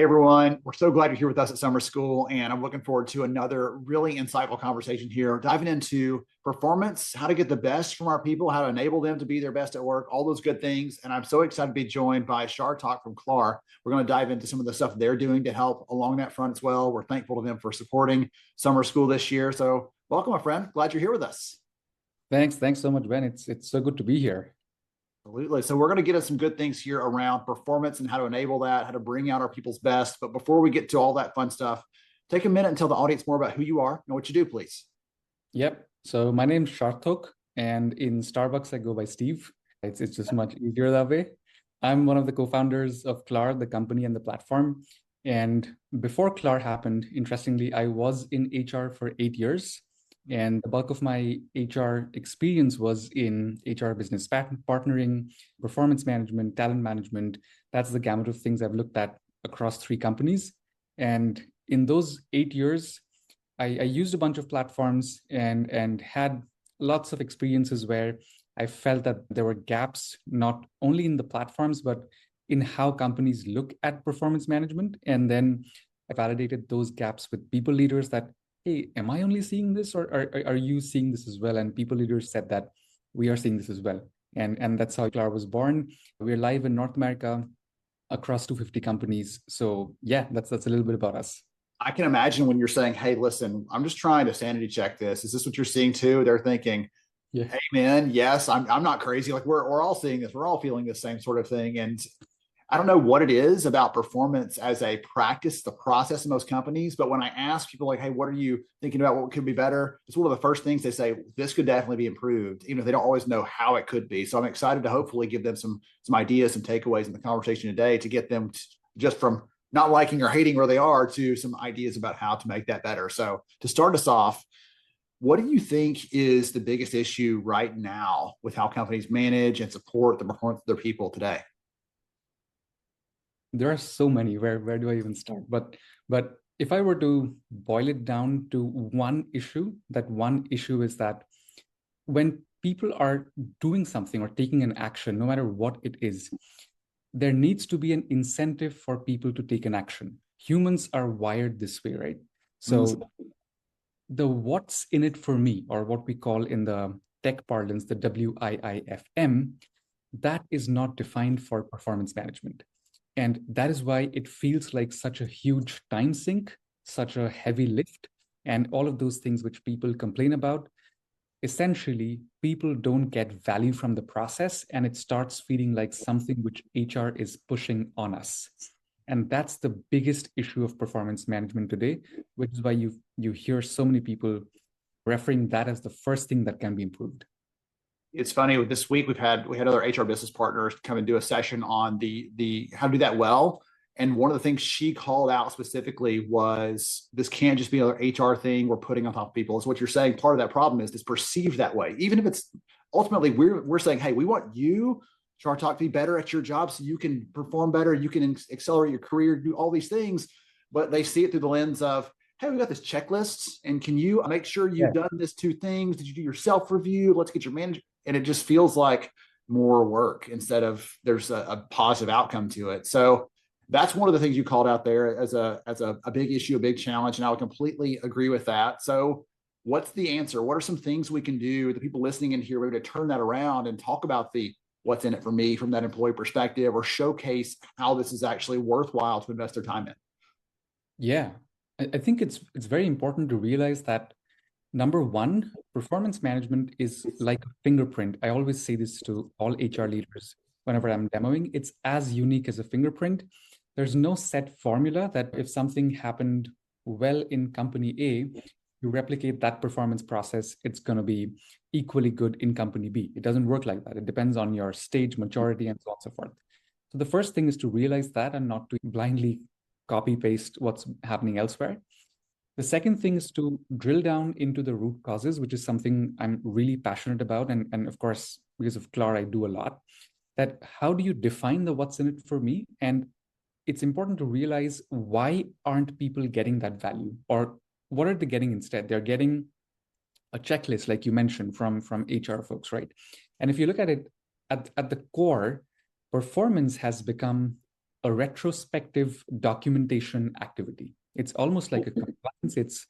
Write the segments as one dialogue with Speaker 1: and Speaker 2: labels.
Speaker 1: Hey everyone, we're so glad you're here with us at Summer School, and I'm looking forward to another really insightful conversation here, diving into performance, how to get the best from our people, how to enable them to be their best at work, all those good things. And I'm so excited to be joined by Sharthok from Klaar. We're going to dive into some of the stuff they're doing to help along that front as well. We're thankful to them for supporting Summer School this year. So welcome, my friend. Glad you're here with us.
Speaker 2: Thanks so much, Ben. It's so good to be here.
Speaker 1: Absolutely. So we're going to get us some good things here around performance and how to enable that, how to bring out our people's best. But before we get to all that fun stuff, take a minute and tell the audience more about who you are and what you do, please.
Speaker 2: Yep. So my name's Sharthok, and in Starbucks I go by Steve. It's just much easier that way. I'm one of the co-founders of Klaar, the company and the platform. And before Klaar happened, interestingly, I was in HR for 8 years. And the bulk of my HR experience was in HR business partnering, performance management, talent management. That's the gamut of things I've looked at across 3 companies. And in those 8 years, I used a bunch of platforms and had lots of experiences where I felt that there were gaps, not only in the platforms, but in how companies look at performance management. And then I validated those gaps with people leaders that, hey, am I only seeing this, or are you seeing this as well? And people leaders said that we are seeing this as well. And that's how Klaar was born. We're live in North America across 250 companies. So yeah, that's a little bit about us.
Speaker 1: I can imagine when you're saying, hey, listen, I'm just trying to sanity check this. Is this what you're seeing too? They're thinking,
Speaker 2: Yeah.
Speaker 1: hey, man, yes, I'm not crazy. Like we're all seeing this. We're all feeling the same sort of thing. And I don't know what it is about performance as a practice, the process in most companies. But when I ask people like, hey, what are you thinking about? What could be better? It's one of the first things they say, this could definitely be improved, even if they don't always know how it could be. So I'm excited to hopefully give them some ideas, some takeaways in the conversation today to get them just from not liking or hating where they are to some ideas about how to make that better. So to start us off, what do you think is the biggest issue right now with how companies manage and support the performance of their people today?
Speaker 2: There are so many. Where do I even start? But if I were to boil it down to one issue, that one issue is that when people are doing something or taking an action, no matter what it is, there needs to be an incentive for people to take an action. Humans are wired this way, right? So the what's in it for me, or what we call in the tech parlance, the WIIFM, that is not defined for performance management. And that is why it feels like such a huge time sink, such a heavy lift, and all of those things which people complain about. Essentially, people don't get value from the process, and it starts feeling like something which HR is pushing on us. And that's the biggest issue of performance management today, which is why you hear so many people referring that as the first thing that can be improved.
Speaker 1: It's funny, this week we had other HR business partners come and do a session on the how to do that well. And one of the things she called out specifically was this can't just be another HR thing we're putting on top of people. Is what you're saying. Part of that problem is it's perceived that way. Even if it's ultimately we're saying, hey, we want you, Sharthok, to be better at your job so you can perform better, you can accelerate your career, do all these things. But they see it through the lens of, hey, we got this checklist, and can you make sure you've done this 2 things? Did you do your self review? Let's get your manager. And it just feels like more work instead of there's a positive outcome to it. So that's one of the things you called out there as a big issue, a big challenge, and I would completely agree with that. So what's the answer? What are some things we can do, the people listening in here, maybe to turn that around and talk about the what's in it for me from that employee perspective, or showcase how this is actually worthwhile to invest their time in?
Speaker 2: Yeah, I think it's very important to realize that number one, performance management is like a fingerprint. I always say this to all HR leaders whenever I'm demoing. It's as unique as a fingerprint. There's no set formula that if something happened well in company A, you replicate that performance process, it's going to be equally good in company B. It doesn't work like that. It depends on your stage, maturity, and so on and so forth. So the first thing is to realize that and not to blindly copy paste what's happening elsewhere. The second thing is to drill down into the root causes, which is something I'm really passionate about. And of course, because of Klaar, I do a lot. That how do you define the what's in it for me? And it's important to realize, why aren't people getting that value? Or what are they getting instead? They're getting a checklist, like you mentioned, from HR folks, right? And if you look at it at the core, performance has become a retrospective documentation activity. It's almost like a compliance, it's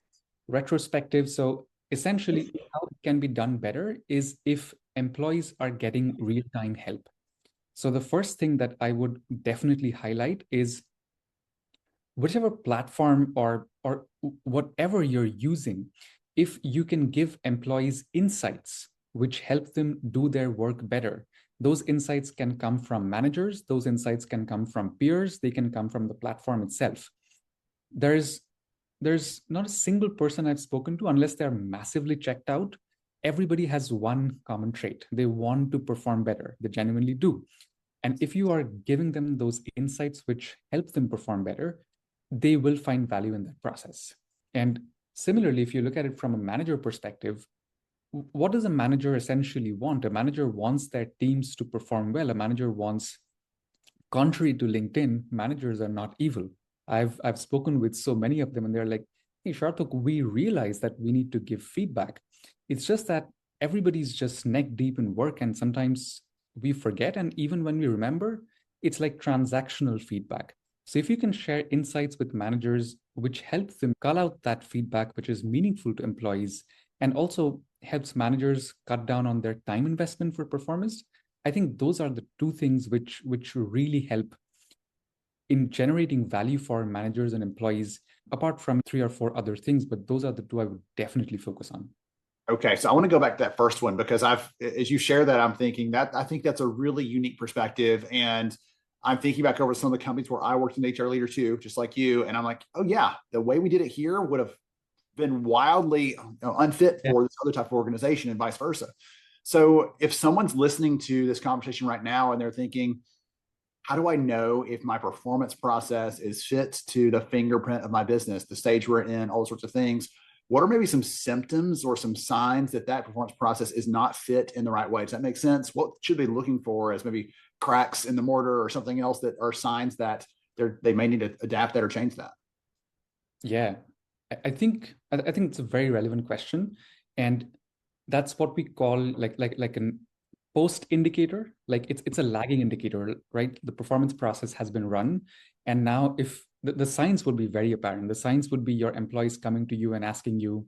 Speaker 2: retrospective. So essentially, how it can be done better is if employees are getting real-time help. So the first thing that I would definitely highlight is whichever platform or whatever you're using, if you can give employees insights which help them do their work better, those insights can come from managers, those insights can come from peers, they can come from the platform itself. There's not a single person I've spoken to, unless they're massively checked out, everybody has one common trait. They want to perform better. They genuinely do. And if you are giving them those insights which help them perform better, they will find value in that process. And similarly, if you look at it from a manager perspective, what does a manager essentially want? A manager wants their teams to perform well. A manager wants, contrary to LinkedIn, managers are not evil. I've spoken with so many of them and they're like, hey, Sharthok, we realize that we need to give feedback. It's just that everybody's just neck deep in work and sometimes we forget. And even when we remember, it's like transactional feedback. So if you can share insights with managers, which helps them cull out that feedback, which is meaningful to employees, and also helps managers cut down on their time investment for performance, I think those are the two things which really help in generating value for managers and employees, apart from 3 or 4 other things, but those are the two I would definitely focus on.
Speaker 1: Okay, so I want to go back to that first one because as you share that, I'm thinking that I think that's a really unique perspective. And I'm thinking back over some of the companies where I worked in HR leader too, just like you. And I'm like, oh yeah, the way we did it here would have been wildly unfit for this other type of organization and vice versa. So if someone's listening to this conversation right now and they're thinking, how do I know if my performance process is fit to the fingerprint of my business, the stage we're in, all sorts of things? What are maybe some symptoms or some signs that performance process is not fit in the right way? Does that make sense? What should they be looking for as maybe cracks in the mortar or something else that are signs that they may need to adapt that or change that?
Speaker 2: Yeah, I think it's a very relevant question, and that's what we call like an post indicator. Like it's a lagging indicator, right? The performance process has been run, and now if the signs would be very apparent. The signs would be your employees coming to you and asking you,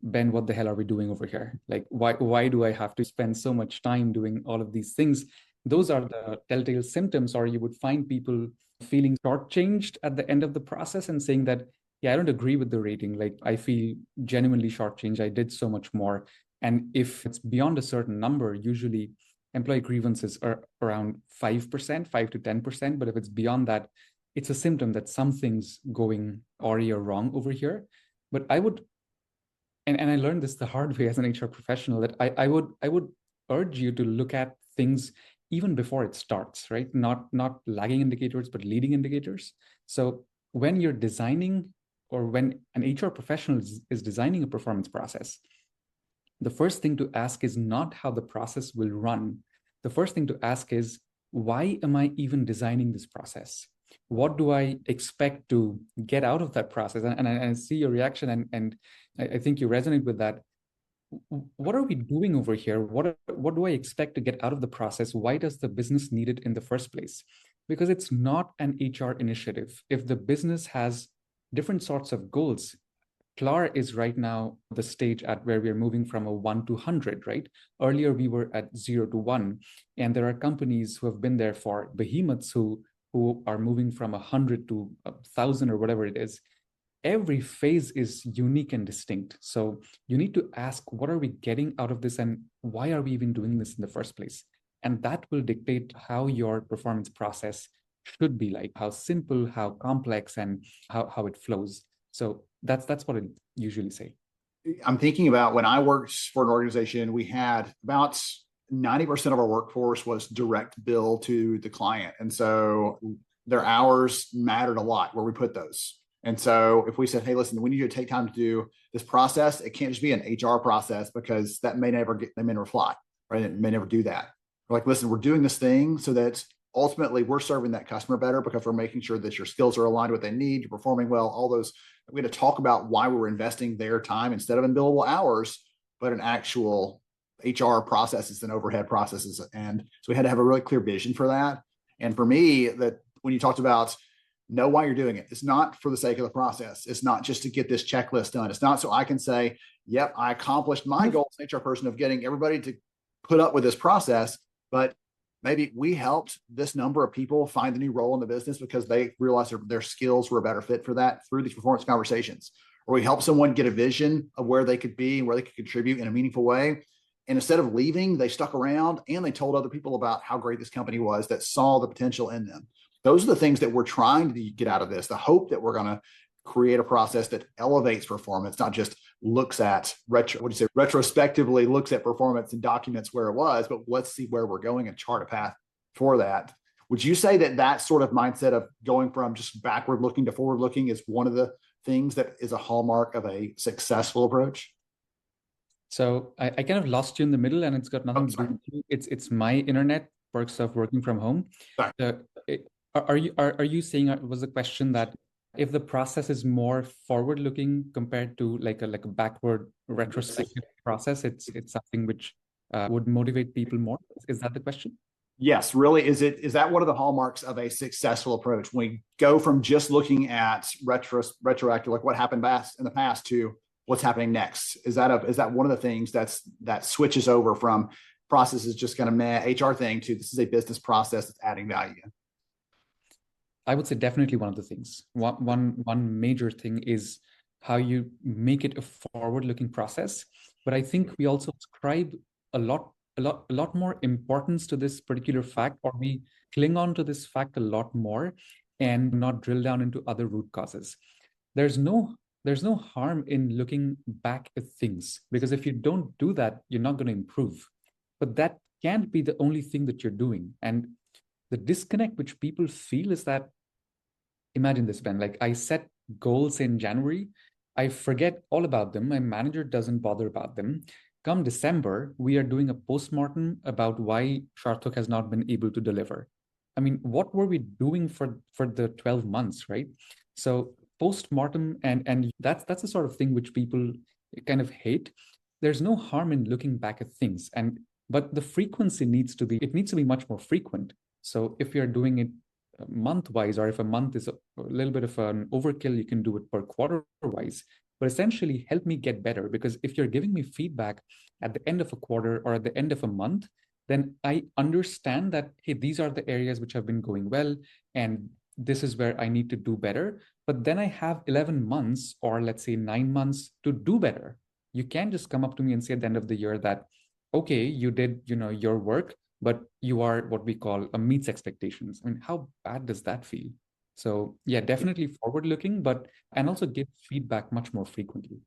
Speaker 2: Ben, what the hell are we doing over here? Like, why do I have to spend so much time doing all of these things? Those are the telltale symptoms. Or you would find people feeling shortchanged at the end of the process and saying that, yeah, I don't agree with the rating. Like, I feel genuinely shortchanged. I did so much more. And if it's beyond a certain number, usually employee grievances are around 5%, 5 to 10%. But if it's beyond that, it's a symptom that something's going awry or wrong over here. But I would, and I learned this the hard way as an HR professional, that I would urge you to look at things even before it starts, right? Not lagging indicators, but leading indicators. So when you're designing, or when an HR professional is designing a performance process, the first thing to ask is not how the process will run. The first thing to ask is, why am I even designing this process? What do I expect to get out of that process? And I see your reaction, and I think you resonate with that. What are we doing over here? What do I expect to get out of the process? Why does the business need it in the first place? Because it's not an HR initiative. If the business has different sorts of goals, Klaar is right now the stage at where we're moving from a 1 to 100, right? Earlier, we were at 0 to 1. And there are companies who have been there, for behemoths who are moving from 100 to 1,000 or whatever it is. Every phase is unique and distinct. So you need to ask, what are we getting out of this, and why are we even doing this in the first place? And that will dictate how your performance process should be, like how simple, how complex, and how it flows. So that's what I usually say.
Speaker 1: I'm thinking about when I worked for an organization, we had about 90% of our workforce was direct bill to the client. And so their hours mattered a lot where we put those. And so if we said, hey, listen, we need you to take time to do this process, it can't just be an HR process, because they may never fly, right? It may never do that. We're like, listen, we're doing this thing so that ultimately we're serving that customer better, because we're making sure that your skills are aligned with what they need, you're performing well, all those. We had to talk about why we're investing their time instead of in billable hours, but in actual HR processes and overhead processes. And so we had to have a really clear vision for that. And for me, that when you talked about know why you're doing it. It's not for the sake of the process. It's not just to get this checklist done. It's not so I can say, yep, I accomplished my goal as an HR person of getting everybody to put up with this process, but maybe we helped this number of people find a new role in the business because they realized their skills were a better fit for that through these performance conversations. Or we help someone get a vision of where they could be and where they could contribute in a meaningful way. And instead of leaving, they stuck around and they told other people about how great this company was that saw the potential in them. Those are the things that we're trying to get out of this. The hope that we're going to create a process that elevates performance, not just looks at retrospectively looks at performance and documents where it was, but let's see where we're going and chart a path for that. Would you say that that sort of mindset of going from just backward looking to forward looking is one of the things that is a hallmark of a successful approach?
Speaker 2: So I kind of lost you in the middle, and it's got nothing to do with you. It's my internet perks of working from home. Are you saying, was the question that if the process is more forward looking compared to like a backward retrospective process, it's something which would motivate people more? Is that the question?
Speaker 1: Yes, really. Is that one of the hallmarks of a successful approach? When we go from just looking at retroactive, like what happened in the past, to what's happening next? Is that one of the things that switches over from process is just kind of meh HR thing to this is a business process that's adding value?
Speaker 2: I would say definitely one of the things. One major thing is how you make it a forward-looking process. But I think we also ascribe a lot more importance to this particular fact, or we cling on to this fact a lot more and not drill down into other root causes. There's no harm in looking back at things, because if you don't do that, you're not going to improve. But that can't be the only thing that you're doing. And the disconnect which people feel is that, imagine this, Ben, like I set goals in January, I forget all about them. My manager doesn't bother about them. Come December, we are doing a postmortem about why Sharthok has not been able to deliver. I mean, what were we doing for the 12 months, right? So postmortem, and that's the sort of thing which people kind of hate. There's no harm in looking back at things, but the frequency needs to be much more frequent. So if you're doing it month-wise, or if a month is a little bit of an overkill, you can do it per quarter-wise. But essentially help me get better, because if you're giving me feedback at the end of a quarter or at the end of a month, then I understand that, hey, these are the areas which have been going well, and this is where I need to do better. But then I have 11 months, or let's say 9 months, to do better. You can't just come up to me and say at the end of the year that, okay, you did, your work, but you are what we call a meets expectations. I mean, how bad does that feel? So yeah, definitely forward looking, and also give feedback much more frequently.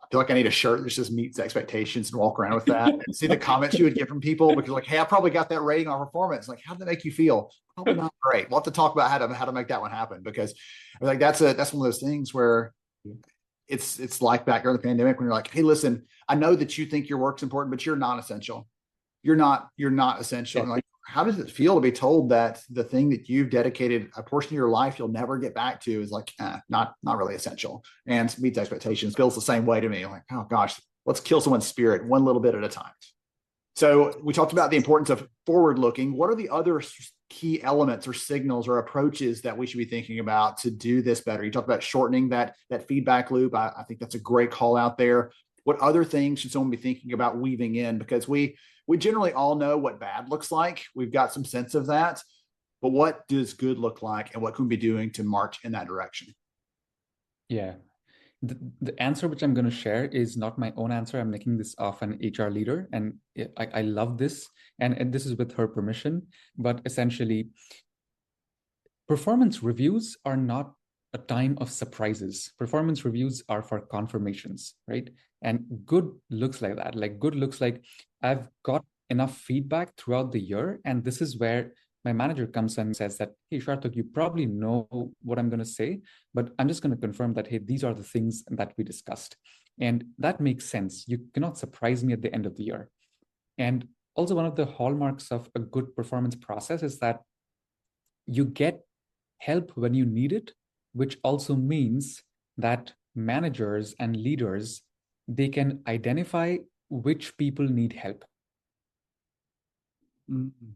Speaker 1: I feel like I need a shirt that just meets expectations and walk around with that and see the comments you would get from people, because like, hey, I probably got that rating on performance. Like, how did that make you feel? Probably not great. We'll have to talk about how to make that one happen, because I mean, like that's one of those things where it's like back during the pandemic when you're like, hey, listen, I know that you think your work's important, but you're not essential. You're not essential. And like, how does it feel to be told that the thing that you've dedicated a portion of your life you'll never get back to is like, not really essential and meets expectations? Feels the same way to me. Like, oh gosh, let's kill someone's spirit one little bit at a time. So we talked about the importance of forward looking. What are the other key elements or signals or approaches that we should be thinking about to do this better? You talked about shortening that feedback loop. I think that's a great call out there. What other things should someone be thinking about weaving in? Because we generally all know what bad looks like. We've got some sense of that. But what does good look like, and what can we be doing to march in that direction?
Speaker 2: Yeah. The answer which I'm going to share is not my own answer. I'm making this off an HR leader, and I love this, and this is with her permission. But essentially, performance reviews are not a time of surprises. Performance reviews are for confirmations, right? And good looks like that. Like good looks like I've got enough feedback throughout the year, and this is where my manager comes and says that, hey, Sharthok, you probably know what I'm going to say, but I'm just going to confirm that, hey, these are the things that we discussed. And that makes sense. You cannot surprise me at the end of the year. And also one of the hallmarks of a good performance process is that you get help when you need it, which also means that managers and leaders, they can identify which people need help.
Speaker 1: Mm-hmm.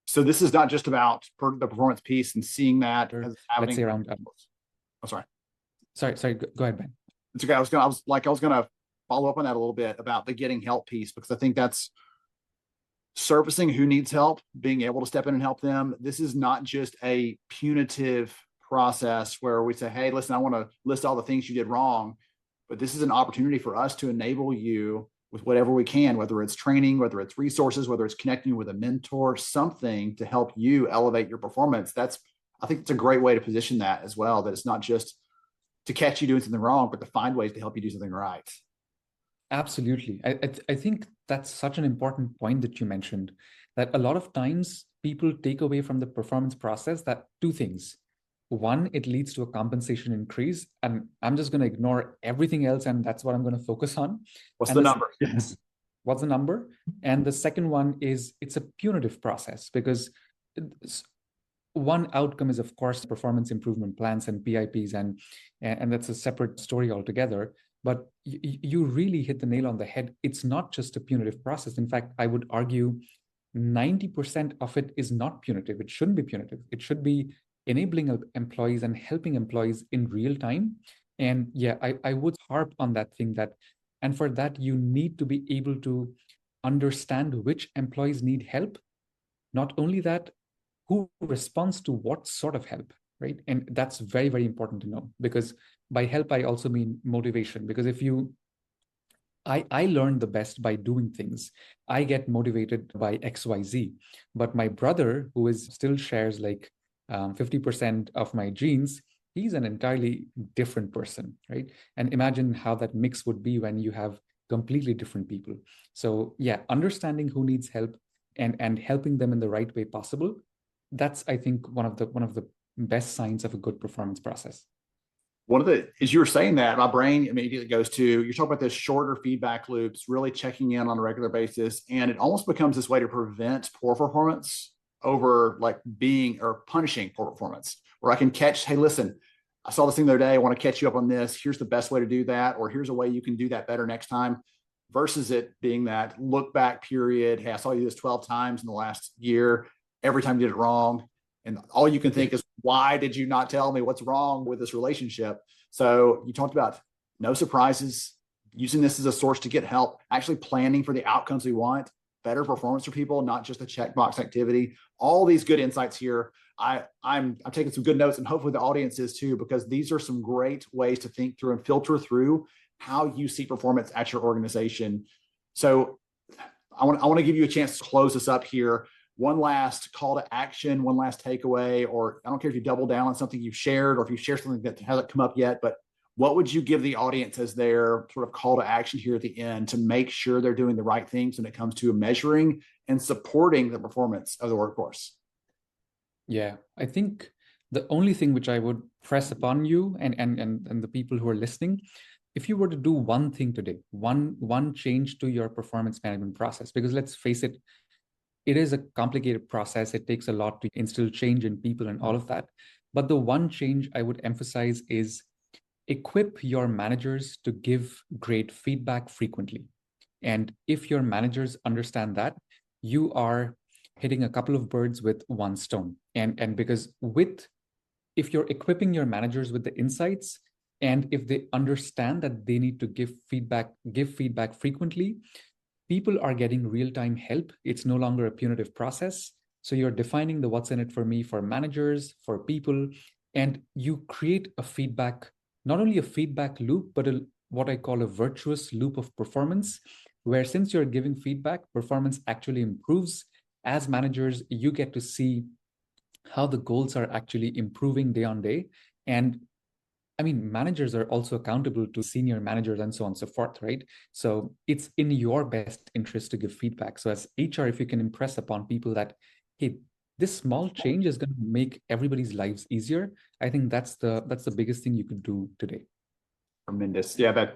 Speaker 1: So this is not just about the performance piece and seeing that as happening.
Speaker 2: Let's say around.
Speaker 1: Oh, sorry.
Speaker 2: Sorry. Go ahead, Ben.
Speaker 1: It's okay. I was gonna follow up on that a little bit about the getting help piece, because I think that's surfacing who needs help, being able to step in and help them. This is not just a punitive process where we say, hey, listen, I want to list all the things you did wrong, but this is an opportunity for us to enable you with whatever we can, whether it's training, whether it's resources, whether it's connecting with a mentor, something to help you elevate your performance. I think it's a great way to position that as well, that it's not just to catch you doing something wrong, but to find ways to help you do something right.
Speaker 2: Absolutely. I think that's such an important point that you mentioned, that a lot of times people take away from the performance process that two things. One, it leads to a compensation increase, and I'm just going to ignore everything else, and that's what I'm going to focus on.
Speaker 1: What's the number?
Speaker 2: Yes. What's the number? And the second one is it's a punitive process, because one outcome is, of course, performance improvement plans and PIPs, and that's a separate story altogether. But you really hit the nail on the head. It's not just a punitive process. In fact, I would argue 90% of it is not punitive. It shouldn't be punitive. It should be enabling employees and helping employees in real time. And yeah, I would harp on that thing and for that, you need to be able to understand which employees need help. Not only that, who responds to what sort of help, right? And that's very, very important to know, because by help, I also mean motivation. Because I learned the best by doing things. I get motivated by XYZ, but my brother, who still shares like 50% of my genes, he's an entirely different person, right? And imagine how that mix would be when you have completely different people. So yeah, understanding who needs help and helping them in the right way possible, that's, I think, one of the best signs of a good performance process.
Speaker 1: As you were saying that, my brain immediately goes to, you're talking about this shorter feedback loops, really checking in on a regular basis. And it almost becomes this way to prevent poor performance over like being or punishing poor performance, where I can catch, hey, listen, I saw this thing the other day. I want to catch you up on this. Here's the best way to do that. Or here's a way you can do that better next time, versus it being that look back period. Hey, I saw you this 12 times in the last year. Every time you did it wrong. And all you can think is, why did you not tell me what's wrong with this relationship? So you talked about no surprises, using this as a source to get help, actually planning for the outcomes we want, better performance for people, not just a checkbox activity. All these good insights here. I'm taking some good notes, and hopefully the audience is too, because these are some great ways to think through and filter through how you see performance at your organization. So I want to give you a chance to close this up here. One last call to action, one last takeaway, or I don't care if you double down on something you've shared or if you share something that hasn't come up yet, but what would you give the audience as their sort of call to action here at the end to make sure they're doing the right things when it comes to measuring and supporting the performance of the workforce?
Speaker 2: Yeah, I think the only thing which I would press upon you and the people who are listening, if you were to do one thing today, one change to your performance management process, because let's face it, it is a complicated process. It takes a lot to instill change in people and all of that. But the one change I would emphasize is equip your managers to give great feedback frequently. And if your managers understand that, you are hitting a couple of birds with one stone. And because if you're equipping your managers with the insights, and if they understand that they need to give feedback frequently, people are getting real-time help. It's no longer a punitive process. So you're defining the what's in it for me for managers, for people, and you create a feedback, not only a feedback loop, but what I call a virtuous loop of performance, where since you're giving feedback, performance actually improves. As managers, you get to see how the goals are actually improving day on day. And I mean, managers are also accountable to senior managers and so on and so forth, right? So it's in your best interest to give feedback. So as HR, if you can impress upon people that, hey, this small change is going to make everybody's lives easier, I think that's the biggest thing you could do today.
Speaker 1: Tremendous. Yeah, that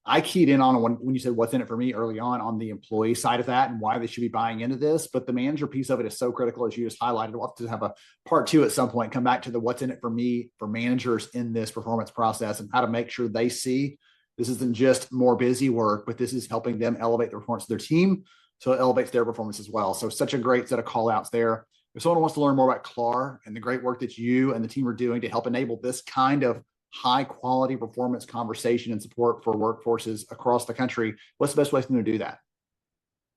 Speaker 1: I keyed in on when you said what's in it for me early on the employee side of that and why they should be buying into this. But the manager piece of it is so critical, as you just highlighted. We'll have to have a part 2 at some point, come back to the what's in it for me for managers in this performance process and how to make sure they see this isn't just more busy work, but this is helping them elevate the performance of their team, So it elevates their performance as well. So such a great set of call outs there. If someone wants to learn more about Klaar and the great work that you and the team are doing to help enable this kind of high quality performance conversation and support for workforces across the country, what's the best way for them to do that?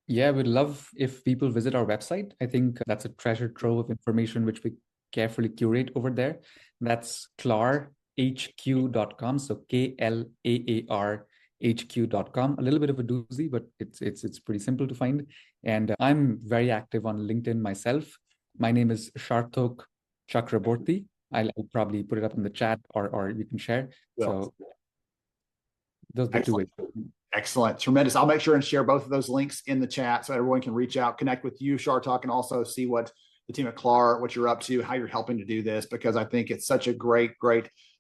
Speaker 2: Yeah, we'd love if people visit our website. I think that's a treasure trove of information which we carefully curate over there. That's klaarhq.com. So KLAARHQ.com. A little bit of a doozy, but it's pretty simple to find. And I'm very active on LinkedIn myself. My name is Sharthok Chakraborty. I'll probably put it up in the chat or you can share. So those are the two ways.
Speaker 1: Excellent. Tremendous. I'll make sure and share both of those links in the chat so everyone can reach out, connect with you, Sharthok, and also see what the team at Klaar, what you're up to, how you're helping to do this, because I think it's such a great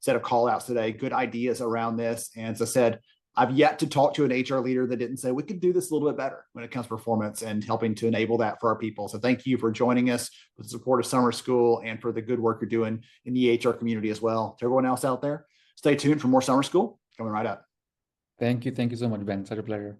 Speaker 1: set of call outs today, good ideas around this. And as I said, I've yet to talk to an HR leader that didn't say we could do this a little bit better when it comes to performance and helping to enable that for our people. So thank you for joining us with the support of summer school and for the good work you're doing in the HR community as well. To everyone else out there, stay tuned for more summer school coming right up.
Speaker 2: Thank you. Thank you so much, Ben. Such a pleasure.